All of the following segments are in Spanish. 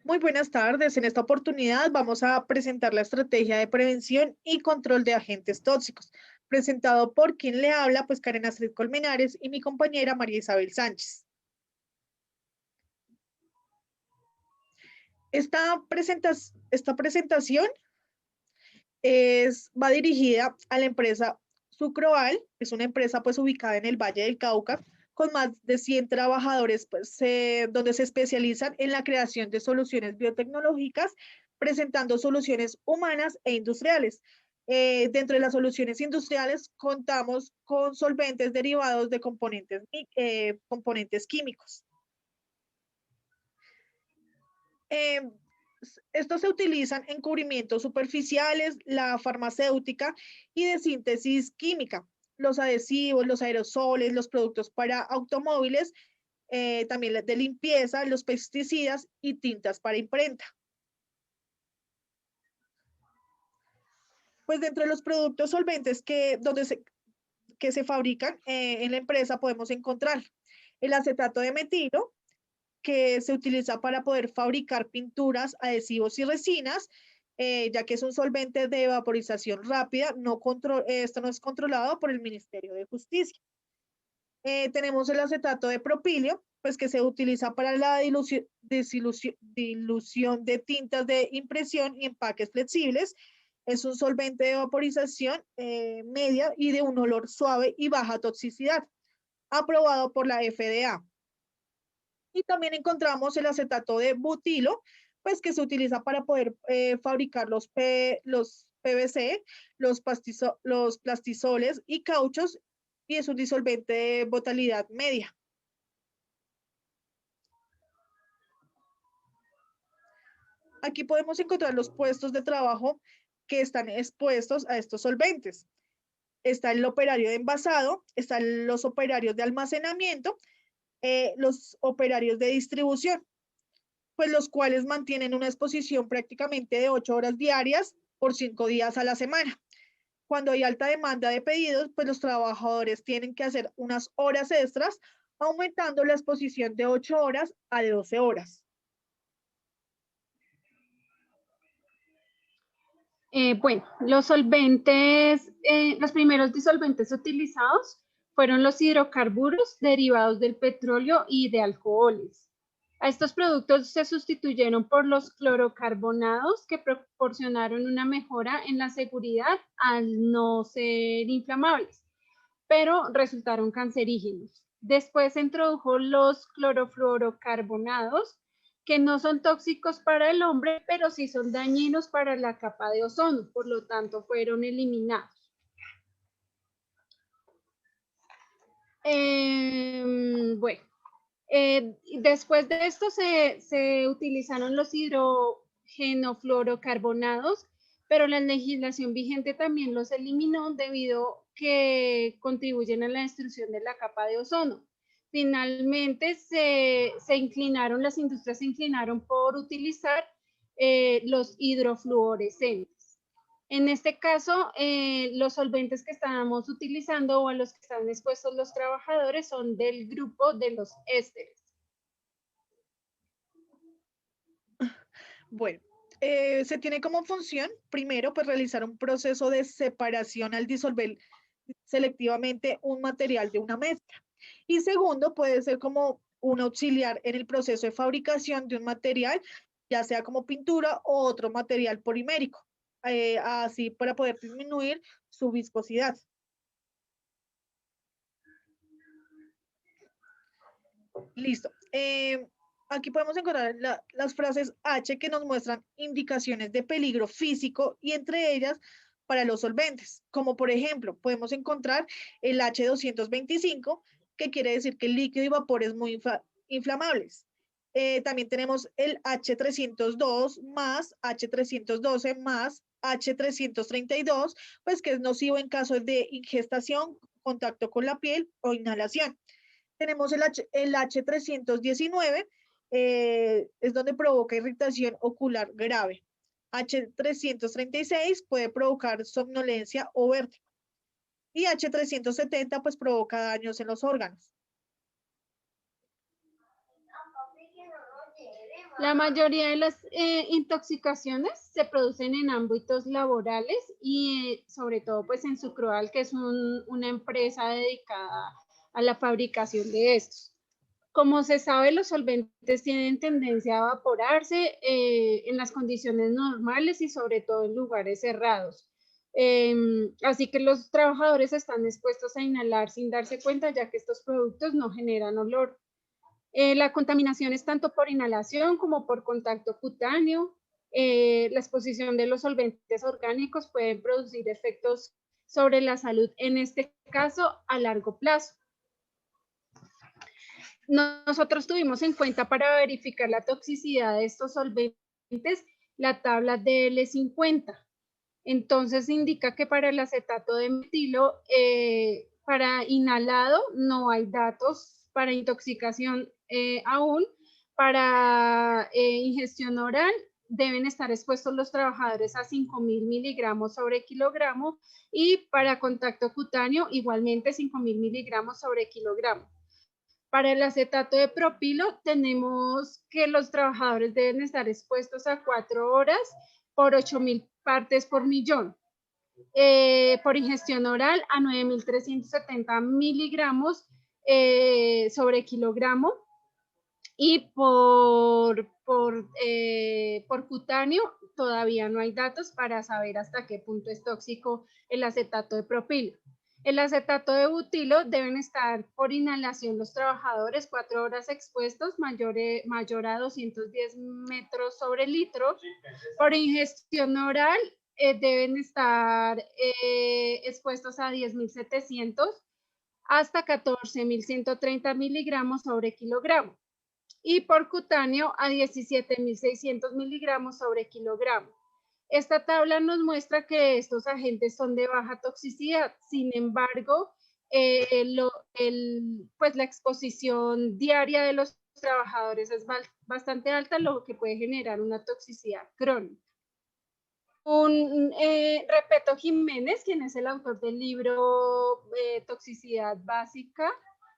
Muy buenas tardes. En esta oportunidad vamos a presentar la estrategia de prevención y control de agentes tóxicos, presentado por quien le habla, pues Karen Astrid Colmenares y mi compañera María Isabel Sánchez. Esta presentación va dirigida a la empresa Sucroal, es una empresa pues ubicada en el Valle del Cauca, con más de 100 trabajadores, pues, donde se especializan en la creación de soluciones biotecnológicas, presentando soluciones humanas e industriales. Dentro de las soluciones industriales contamos con solventes derivados de componentes químicos. Eh, Estos se utilizan en cubrimientos superficiales, la farmacéutica y de síntesis química, los adhesivos, los aerosoles, los productos para automóviles, también de limpieza, los pesticidas y tintas para imprenta. Pues dentro de los productos solventes que se fabrican en la empresa podemos encontrar el acetato de metilo, que se utiliza para poder fabricar pinturas, adhesivos y resinas, ya que es un solvente de vaporización rápida, esto no es controlado por el Ministerio de Justicia. Tenemos el acetato de propilio, pues que se utiliza para la dilución de tintas de impresión y empaques flexibles. Es un solvente de vaporización media y de un olor suave y baja toxicidad, aprobado por la FDA. Y también encontramos el acetato de butilo, pues que se utiliza para poder fabricar los PVC, los plastizoles y cauchos, y es un disolvente de botalidad media. Aquí podemos encontrar los puestos de trabajo que están expuestos a estos solventes. Está el operario de envasado, están los operarios de almacenamiento, los operarios de distribución, pues los cuales mantienen una exposición prácticamente de 8 horas diarias por 5 días a la semana. Cuando hay alta demanda de pedidos, pues los trabajadores tienen que hacer unas horas extras, aumentando la exposición de 8 horas a 12 horas. Bueno, los solventes, los primeros disolventes utilizados fueron los hidrocarburos derivados del petróleo y de alcoholes. A estos productos se sustituyeron por los clorocarbonados que proporcionaron una mejora en la seguridad al no ser inflamables, pero resultaron cancerígenos. Después se introdujo los clorofluorocarbonados, que no son tóxicos para el hombre, pero sí son dañinos para la capa de ozono, por lo tanto fueron eliminados. Bueno, después de esto se utilizaron los hidrogenofluorocarbonados, pero la legislación vigente también los eliminó debido que contribuyen a la destrucción de la capa de ozono. Finalmente las industrias se inclinaron por utilizar los hidrofluorescentes. En este caso, los solventes que estábamos utilizando o a los que están expuestos los trabajadores son del grupo de los ésteres. Bueno, se tiene como función, primero, pues realizar un proceso de separación al disolver selectivamente un material de una mezcla. Y segundo, puede ser como un auxiliar en el proceso de fabricación de un material, ya sea como pintura o otro material polimérico, así para poder disminuir su viscosidad. Listo. Aquí podemos encontrar las frases H que nos muestran indicaciones de peligro físico y entre ellas para los solventes, como por ejemplo, podemos encontrar el H225, que quiere decir que el líquido y vapores muy inflamables. También tenemos el H302 más, H312 más, H332, pues que es nocivo en caso de ingestación, contacto con la piel o inhalación. Tenemos el H319, es donde provoca irritación ocular grave. H336 puede provocar somnolencia o vértigo. Y H370 pues provoca daños en los órganos. La mayoría de las intoxicaciones se producen en ámbitos laborales y sobre todo pues en Sucroal, que es una empresa dedicada a la fabricación de estos. Como se sabe, los solventes tienen tendencia a evaporarse en las condiciones normales y sobre todo en lugares cerrados. Así que los trabajadores están expuestos a inhalar sin darse cuenta, ya que estos productos no generan olor. La contaminación es tanto por inhalación como por contacto cutáneo. La exposición de los solventes orgánicos pueden producir efectos sobre la salud, en este caso a largo plazo. Nosotros tuvimos en cuenta para verificar la toxicidad de estos solventes la tabla DL50. Entonces indica que para el acetato de metilo, para inhalado no hay datos, para intoxicación aún, para ingestión oral deben estar expuestos los trabajadores a 5.000 miligramos sobre kilogramo y para contacto cutáneo igualmente 5.000 miligramos sobre kilogramo. Para el acetato de propilo tenemos que los trabajadores deben estar expuestos a 4 horas por 8.000 partes por millón. Por ingestión oral a 9.370 miligramos sobre kilogramo y por cutáneo todavía no hay datos para saber hasta qué punto es tóxico el acetato de propilo. El acetato de butilo deben estar por inhalación los trabajadores 4 horas expuestos, mayor a 210 metros sobre litro. Por ingestión oral deben estar expuestos a 10.700 hasta 14.130 miligramos sobre kilogramo. Y por cutáneo a 17.600 miligramos sobre kilogramo. Esta tabla nos muestra que estos agentes son de baja toxicidad, sin embargo, pues la exposición diaria de los trabajadores es bastante alta, lo que puede generar una toxicidad crónica. Repeto Jiménez, quien es el autor del libro Toxicidad Básica,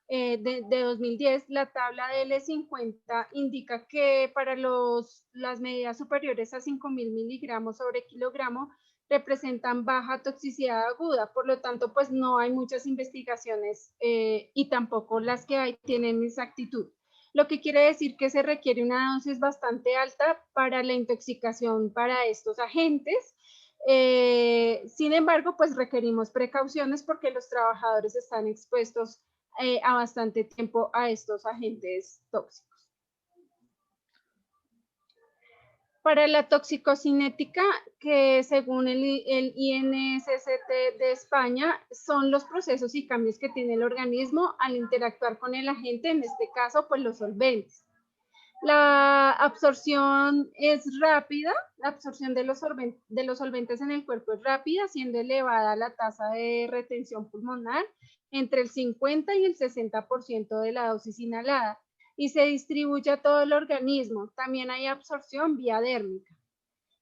de 2010, la tabla DL50 indica que para las medidas superiores a 5.000 miligramos sobre kilogramo representan baja toxicidad aguda, por lo tanto, pues no hay muchas investigaciones y tampoco las que hay tienen exactitud. Lo que quiere decir que se requiere una dosis bastante alta para la intoxicación para estos agentes. Sin embargo, pues requerimos precauciones porque los trabajadores están expuestos a bastante tiempo a estos agentes tóxicos. Para la toxicocinética, que según el INSST de España, son los procesos y cambios que tiene el organismo al interactuar con el agente, en este caso, pues los solventes. La absorción es rápida, la absorción de los solventes en el cuerpo es rápida, siendo elevada la tasa de retención pulmonar entre el 50 y el 60% de la dosis inhalada y se distribuye a todo el organismo. También hay absorción vía dérmica.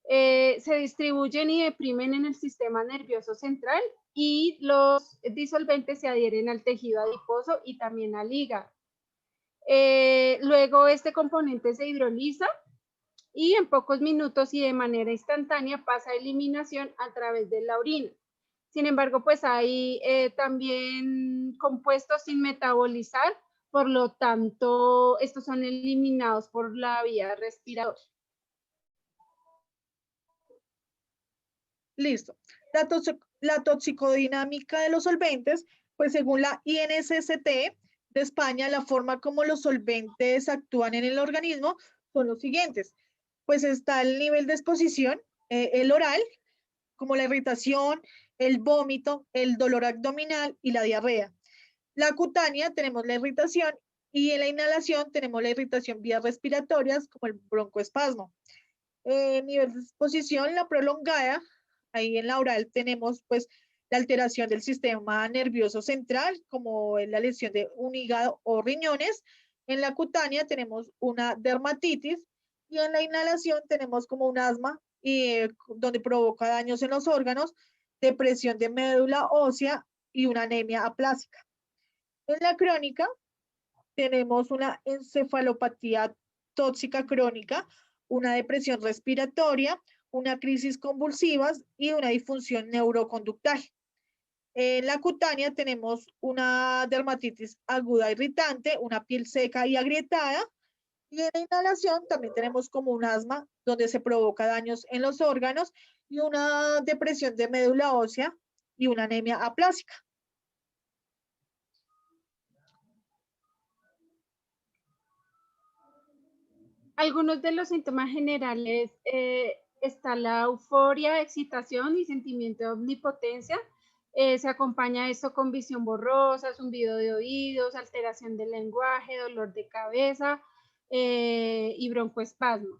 Se distribuyen y deprimen en el sistema nervioso central y los disolventes se adhieren al tejido adiposo y también al hígado. Luego este componente se hidroliza y en pocos minutos y de manera instantánea pasa a eliminación a través de la orina. Sin embargo, pues hay también compuestos sin metabolizar, por lo tanto, estos son eliminados por la vía respiratoria. Listo. La toxicodinámica de los solventes, pues según la INSST de España, la forma como los solventes actúan en el organismo son los siguientes. Pues está el nivel de exposición, el oral, como la irritación, el vómito, el dolor abdominal y la diarrea. La cutánea tenemos la irritación y en la inhalación tenemos la irritación vías respiratorias como el broncoespasmo. Nivel de exposición, la prolongada, ahí en la oral tenemos pues la alteración del sistema nervioso central como la lesión de un hígado o riñones. En la cutánea tenemos una dermatitis y en la inhalación tenemos como un asma donde provoca daños en los órganos, depresión de médula ósea y una anemia aplásica. En la crónica tenemos una encefalopatía tóxica crónica, una depresión respiratoria, una crisis convulsiva y una disfunción neuroconductal. En la cutánea tenemos una dermatitis aguda irritante, una piel seca y agrietada. Y en la inhalación también tenemos como un asma donde se provoca daños en los órganos y una depresión de médula ósea y una anemia aplásica. Algunos de los síntomas generales está la euforia, excitación y sentimiento de omnipotencia. Se acompaña esto con visión borrosa, zumbido de oídos, alteración del lenguaje, dolor de cabeza y broncoespasmos.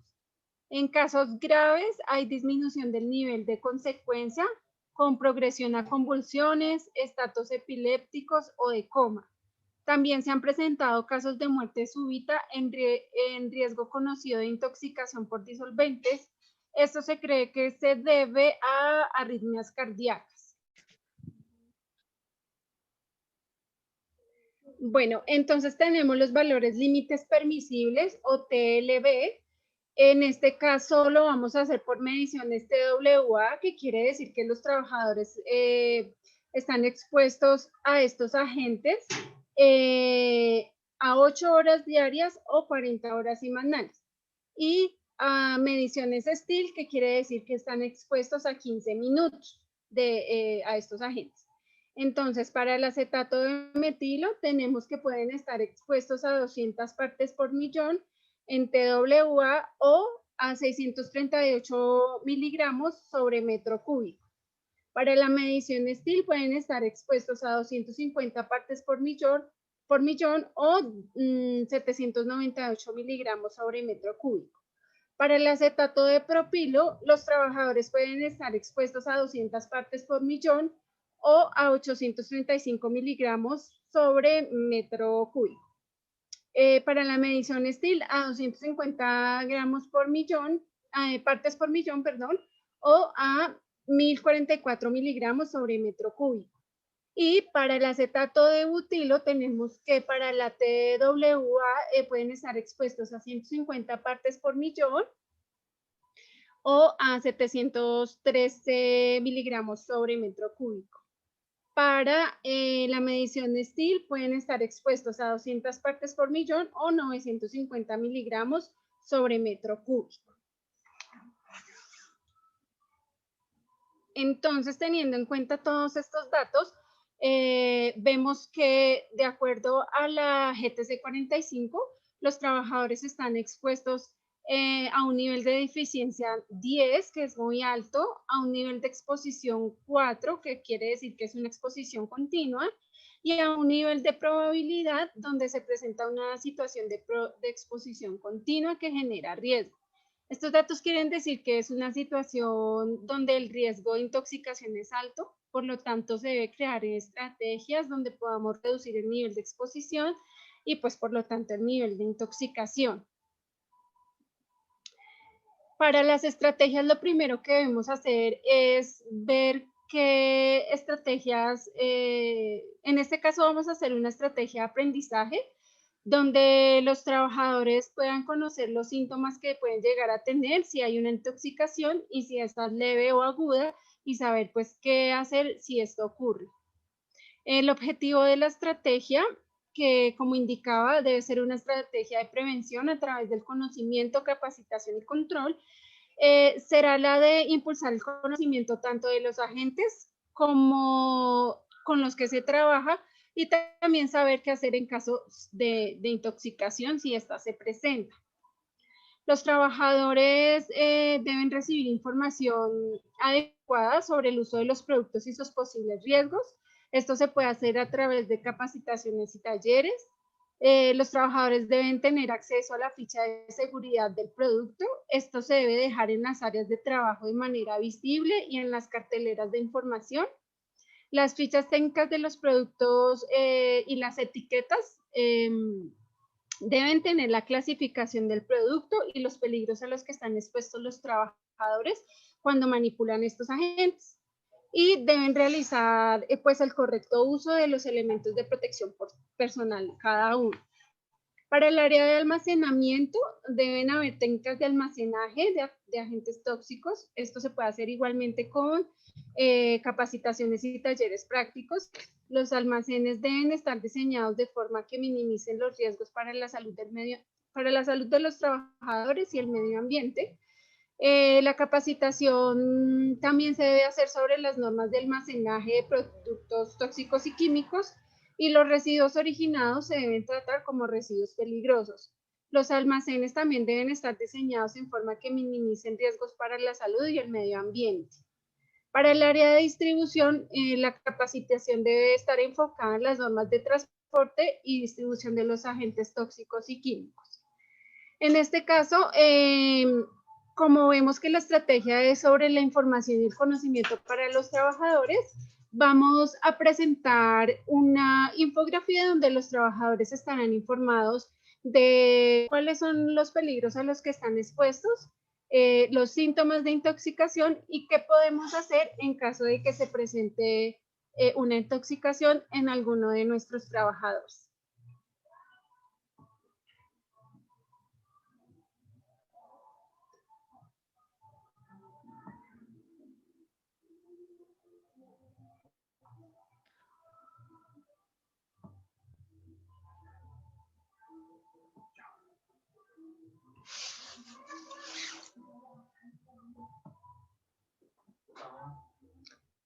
En casos graves hay disminución del nivel de consecuencia con progresión a convulsiones, estados epilépticos o de coma. También se han presentado casos de muerte súbita en riesgo conocido de intoxicación por disolventes. Esto se cree que se debe a arritmias cardíacas. Bueno, entonces tenemos los valores límites permisibles o TLB. En este caso lo vamos a hacer por mediciones TWA, que quiere decir que los trabajadores están expuestos a estos agentes a 8 horas diarias o 40 horas semanales. Y a mediciones STIL, que quiere decir que están expuestos a 15 minutos a estos agentes. Entonces, para el acetato de metilo, tenemos que pueden estar expuestos a 200 partes por millón en TWA o a 638 miligramos sobre metro cúbico. Para la medición STIL pueden estar expuestos a 250 partes por millón o 798 miligramos sobre metro cúbico. Para el acetato de propilo, los trabajadores pueden estar expuestos a 200 partes por millón o a 835 miligramos sobre metro cúbico. Para la medición STIL, a 250 gramos por millón, partes por millón, perdón, o a 1044 miligramos sobre metro cúbico. Y para el acetato de butilo tenemos que para la TWA pueden estar expuestos a 150 partes por millón o a 713 miligramos sobre metro cúbico. Para la medición STIL pueden estar expuestos a 200 partes por millón o 950 miligramos sobre metro cúbico. Entonces, teniendo en cuenta todos estos datos, vemos que de acuerdo a la GTC 45, los trabajadores están expuestos a un nivel de deficiencia 10, que es muy alto, a un nivel de exposición 4, que quiere decir que es una exposición continua, y a un nivel de probabilidad donde se presenta una situación de exposición continua que genera riesgo. Estos datos quieren decir que es una situación donde el riesgo de intoxicación es alto, por lo tanto se debe crear estrategias donde podamos reducir el nivel de exposición y pues por lo tanto el nivel de intoxicación. Para las estrategias lo primero que debemos hacer es ver qué estrategias, en este caso vamos a hacer una estrategia de aprendizaje donde los trabajadores puedan conocer los síntomas que pueden llegar a tener, si hay una intoxicación y si esta es leve o aguda, y saber pues qué hacer si esto ocurre. El objetivo de la estrategia, que como indicaba, debe ser una estrategia de prevención a través del conocimiento, capacitación y control, será la de impulsar el conocimiento tanto de los agentes como con los que se trabaja, y también saber qué hacer en caso de intoxicación si esta se presenta. Los trabajadores deben recibir información adecuada sobre el uso de los productos y sus posibles riesgos. Esto se puede hacer a través de capacitaciones y talleres. Los trabajadores deben tener acceso a la ficha de seguridad del producto. Esto se debe dejar en las áreas de trabajo de manera visible y en las carteleras de información. Las fichas técnicas de los productos y las etiquetas deben tener la clasificación del producto y los peligros a los que están expuestos los trabajadores cuando manipulan estos agentes. Y deben realizar pues el correcto uso de los elementos de protección personal cada uno. Para el área de almacenamiento deben haber técnicas de almacenaje de agentes tóxicos. Esto se puede hacer igualmente con capacitaciones y talleres prácticos. Los almacenes deben estar diseñados de forma que minimicen los riesgos para la salud de los trabajadores y el medio ambiente. La capacitación también se debe hacer sobre las normas de almacenaje de productos tóxicos y químicos, y los residuos originados se deben tratar como residuos peligrosos. Los almacenes también deben estar diseñados en forma que minimicen riesgos para la salud y el medio ambiente. Para el área de distribución, la capacitación debe estar enfocada en las normas de transporte y distribución de los agentes tóxicos y químicos. En este caso, como vemos que la estrategia es sobre la información y el conocimiento para los trabajadores, vamos a presentar una infografía donde los trabajadores estarán informados de cuáles son los peligros a los que están expuestos, los síntomas de intoxicación y qué podemos hacer en caso de que se presente una intoxicación en alguno de nuestros trabajadores.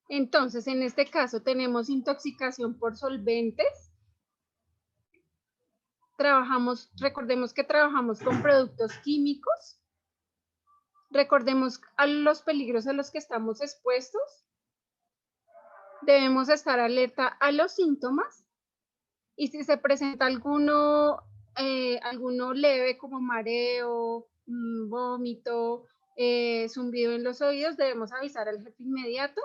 Entonces, en este caso tenemos intoxicación por solventes. Recordemos que trabajamos con productos químicos. Recordemos a los peligros a los que estamos expuestos. Debemos estar alerta a los síntomas. Y si se presenta alguno leve como mareo, vómito, zumbido en los oídos, debemos avisar al jefe inmediato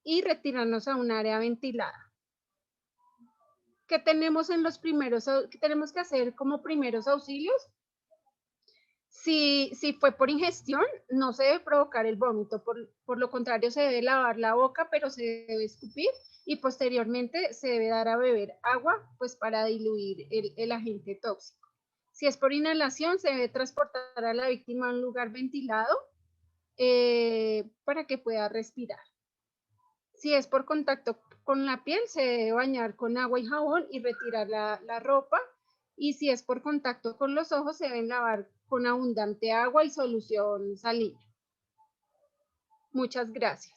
y retirarnos a un área ventilada. ¿Qué tenemos qué tenemos que hacer como primeros auxilios? Si fue por ingestión, no se debe provocar el vómito, por lo contrario se debe lavar la boca, pero se debe escupir y posteriormente se debe dar a beber agua, pues para diluir el agente tóxico. Si es por inhalación, se debe transportar a la víctima a un lugar ventilado para que pueda respirar. Si es por contacto con la piel, se debe bañar con agua y jabón y retirar la ropa. Y si es por contacto con los ojos, se deben lavar con abundante agua y solución salina. Muchas gracias.